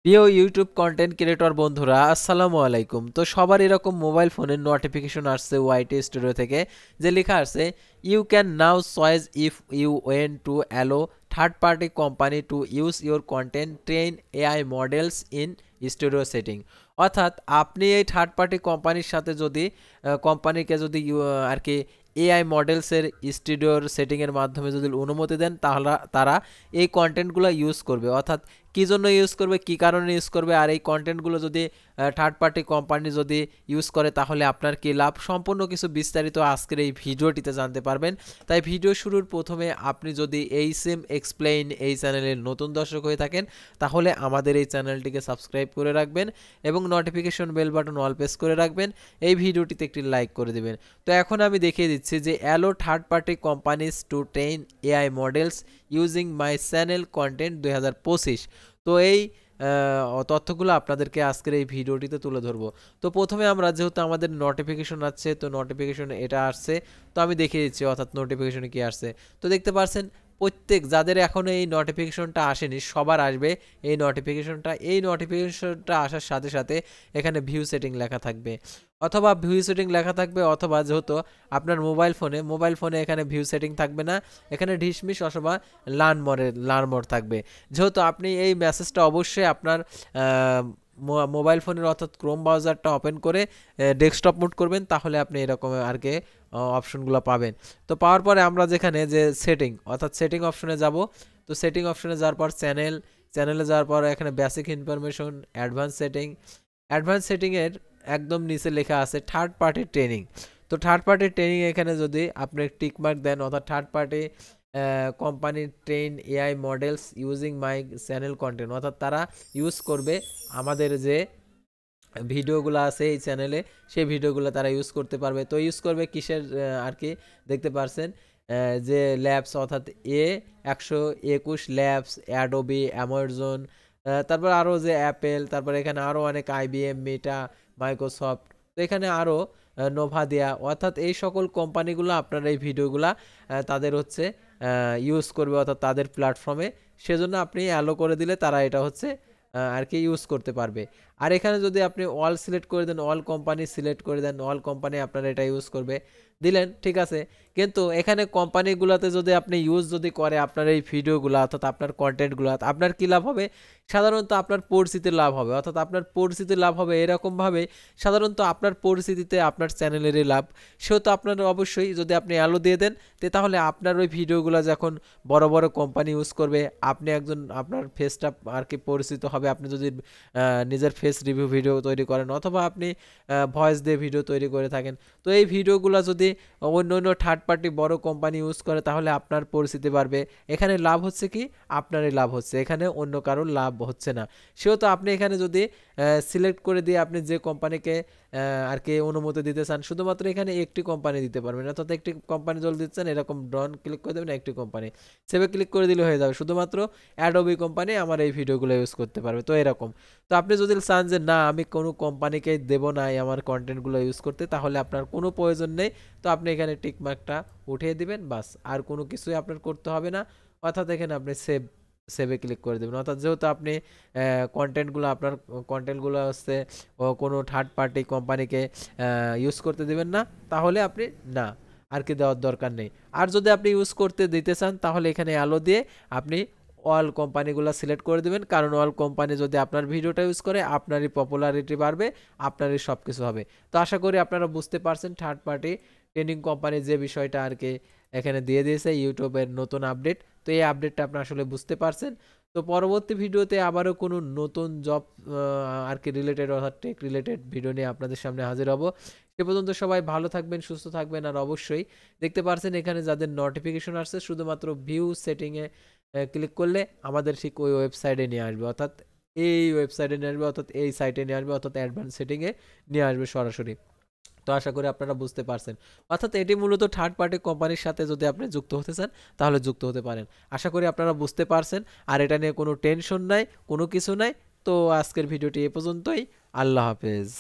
প্রিয় YouTube content creator বন্ধুরা আসসালামু আলাইকুম। তো সবার এরকম মোবাইল ফোনের নোটিফিকেশন আসছে ওয়াইটি স্টুডিও থেকে, যে লেখা আছে you can now choice if you want to allow third party company to use your content train AI models in studio setting. অর্থাৎ আপনি এই থার্ড পার্টি কোম্পানির সাথে যদি কোম্পানিকে যদি আর কি এআই মডেলসের স্টুডিওর সেটিংয়ের মাধ্যমে যদি অনুমতি দেন, তাহলে তারা এই কন্টেন্টগুলো ইউজ করবে। অর্থাৎ কী জন্য ইউজ করবে, কী কারণে ইউজ করবে, আর এই কন্টেন্টগুলো যদি থার্ড পার্টি কোম্পানি যদি ইউজ করে তাহলে আপনার কী লাভ, সম্পূর্ণ কিছু বিস্তারিত আজকের এই ভিডিওটিতে জানতে পারবেন। তাই ভিডিও শুরুর প্রথমে আপনি যদি এই সেম এক্সপ্লেইন এই চ্যানেলের নতুন দর্শক হয়ে থাকেন তাহলে আমাদের এই চ্যানেলটিকে সাবস্ক্রাইব করে রাখবেন এবং notification bell button all press করে রাখবেন। এই ভিডিওটিতে একটি লাইক করে দেবেন। তো এখন আমি দেখিয়ে দিচ্ছি যে allow third party companies to train AI models using my channel content 2025। তো এই তথ্যগুলো আপনাদেরকে আজকের এই ভিডিওটিতে তুলে ধরবো। তো প্রথমে আমরা যেহেতু আমাদের নোটিফিকেশন আছে, তো নোটিফিকেশন এটা আসছে, তো আমি দেখিয়ে দিচ্ছি অর্থাৎ নোটিফিকেশনে কি আসছে। তো দেখতে পাচ্ছেন প্রত্যেক যাদের এখনও এই নোটিফিকেশনটা আসেনি সবার আসবে এই নোটিফিকেশনটা। এই নোটিফিকেশনটা আসার সাথে সাথে এখানে ভিউ সেটিং লেখা থাকবে, অথবা ভিউ সেটিং লেখা থাকবে, অথবা যেহেতু আপনার মোবাইল ফোনে এখানে ভিউ সেটিং থাকবে না, এখানে ঢিসমিস অথবা লার্ন মোর থাকবে। যেহেতু আপনি এই মেসেজটা অবশ্যই আপনার মোবাইল ফোনের অর্থাৎ ক্রোম ব্রাউজারটা ওপেন করে ডেস্কটপ মোড করবেন, তাহলে আপনি এরকম আর কি অপশনগুলো পাবেন। তো পাওয়ার পরে আমরা যেখানে যে সেটিং অর্থাৎ সেটিং অপশনে যাব, তো সেটিং অপশনে যাওয়ার পর চ্যানেলে যাওয়ার পর এখানে বেসিক ইনফরমেশন, অ্যাডভান্স সেটিংয়ের একদম নিচে লেখা আছে থার্ড পার্টি ট্রেনিং। তো থার্ড পার্টি ট্রেনিং এখানে যদি আপনি টিকমার্ক দেন, অর্থাৎ third party company train AI models using my channel content, অর্থাৎ তারা ইউজ করবে আমাদের যে ভিডিওগুলো আছে এই চ্যানেলে, সেই ভিডিওগুলো তারা ইউজ করতে পারবে। তো ইউজ করবে কিসের আর কি দেখতে পারছেন যে ল্যাবস, অর্থাৎ A121 ল্যাবস, অ্যাডোবি, অ্যামাজন, তারপর আরও যে অ্যাপেল, তারপর এখানে আরও অনেক IBM, মেটা, মাইক্রোসফট, তো এখানে আরও নোভাদিয়া, অর্থাৎ এই সকল কোম্পানিগুলো আপনার এই ভিডিওগুলা তাদের হচ্ছে ইউজ করবে, অর্থাৎ তাদের প্ল্যাটফর্মে। সেজন্য আপনি অ্যালো করে দিলে তারা এটা হচ্ছে আর কি ইউজ করতে পারবে। আর এখানে যদি আপনি অল সিলেক্ট করে দেন, অল কোম্পানি সিলেক্ট করে দেন, অল কোম্পানি আপনার এটা ইউজ করবে, দিলেন, ঠিক আছে। কিন্তু এখানে কোম্পানিগুলোতে যদি আপনি ইউজ যদি করে আপনার এই ভিডিওগুলো অর্থাৎ আপনার কন্টেন্টগুলো, আপনার কী লাভ হবে? সাধারণত আপনার পরিচিতির লাভ হবে, অর্থাৎ আপনার পরিচিতির লাভ হবে এরকমভাবে, সাধারণত আপনার পরিচিতিতে আপনার চ্যানেলেরই লাভ। সেহেতু আপনার অবশ্যই যদি আপনি অ্যালো দিয়ে দেন, তাহলে আপনার ওই ভিডিওগুলো যখন বড় বড় কোম্পানি ইউজ করবে, আপনি একজন আপনার ফেসটা আর কি পরিচিত হবে। আপনি যদি নিজের ফেস রিভিউ ভিডিও তৈরি করেন, অথবা আপনি ভয়েস দিয়ে ভিডিও তৈরি করে থাকেন, তো এই ভিডিওগুলো যদি অন্য অন্য থার্ড পার্টি বড় কোম্পানি ইউজ করে তাহলে আপনার পরিচিতি বাড়বে। এখানে লাভ হচ্ছে কি? আপনারই লাভ হচ্ছে, এখানে অন্য কারোর লাভ হচ্ছে না। সেহেতু আপনি এখানে যদি সিলেক্ট করে দিয়ে আপনি যে কোম্পানিকে আর কি অনুমতি দিতে চান, শুধুমাত্র এখানে একটি কোম্পানি দিতে পারবেন, অর্থাৎ একটি কোম্পানি যদি দিচ্ছেন এরকম ডন ক্লিক করে দেবেন, একটি কোম্পানি সেভে ক্লিক করে দিলে হয়ে যাবে, শুধুমাত্র অ্যাডোবি কোম্পানি আমার এই ভিডিওগুলো ইউজ করতে পারবে। তো এরকম। তো আপনি যদি চান যে না আমি কোনো কোম্পানিকে দেবো না আমার কন্টেন্টগুলো ইউজ করতে, তাহলে আপনার কোনো প্রয়োজন নেই। তো আপনি এখানে টিকমার্কটা উঠিয়ে দিবেন, বাস, আর কোনো কিছুই আপনার করতে হবে না। অর্থাৎ এখানে আপনি সেভে ক্লিক করে দেবেন। অর্থাৎ যেহেতু আপনি আপনার কন্টেন্টগুলো হচ্ছে কোনো থার্ড পার্টি কোম্পানিকে ইউজ করতে দেবেন না, তাহলে আপনি না আর কি দেওয়ার দরকার নেই। আর যদি আপনি ইউজ করতে দিতে চান তাহলে এখানে আলো দিয়ে আপনি অল কোম্পানিগুলো সিলেক্ট করে দেবেন, কারণ অল কোম্পানি যদি আপনার ভিডিওটা ইউজ করে আপনারই পপুলারিটি বাড়বে, আপনারই সব কিছু হবে। তো আশা করি আপনারা বুঝতে পারছেন থার্ড পার্টি ট্রেনিং কোম্পানি যে বিষয়টা আর কি এখানে দিয়ে দিয়েছে ইউটিউবের নতুন আপডেট। তো এই আপডেটটা আপনারা আসলে বুঝতে পারছেন। তো পরবর্তী ভিডিওতে আবারও কোনো নতুন জব আর কি রিলেটেড অর্থাৎ টেক রিলেটেড ভিডিও নিয়ে আপনাদের সামনে হাজির হব। সে পর্যন্ত সবাই ভালো থাকবেন, সুস্থ থাকবেন। আর অবশ্যই দেখতে পারছেন এখানে যাদের নোটিফিকেশন আসছে শুধুমাত্র ভিউ সেটিংয়ে ক্লিক করলে আমাদের ঠিক ওই ওয়েবসাইটে নিয়ে আসবে, অর্থাৎ এই ওয়েবসাইটে নিয়ে আসবে, অর্থাৎ এই সাইটে নিয়ে আসবে, অর্থাৎ অ্যাডভান্স সেটিংয়ে নিয়ে আসবে সরাসরি। তো আশা করি আপনারা বুঝতে পারছেন। অর্থাৎ এটি মূলত থার্ড পার্টি কোম্পানির সাথে যদি আপনি যুক্ত হতে চান তাহলে যুক্ত হতে পারেন। আশা করি আপনারা বুঝতে পারছেন। আর এটা নিয়ে কোনো টেনশন নাই, কোনো কিছু নাই। তো আজকের ভিডিওটি এ পর্যন্তই। আল্লাহ হাফেজ।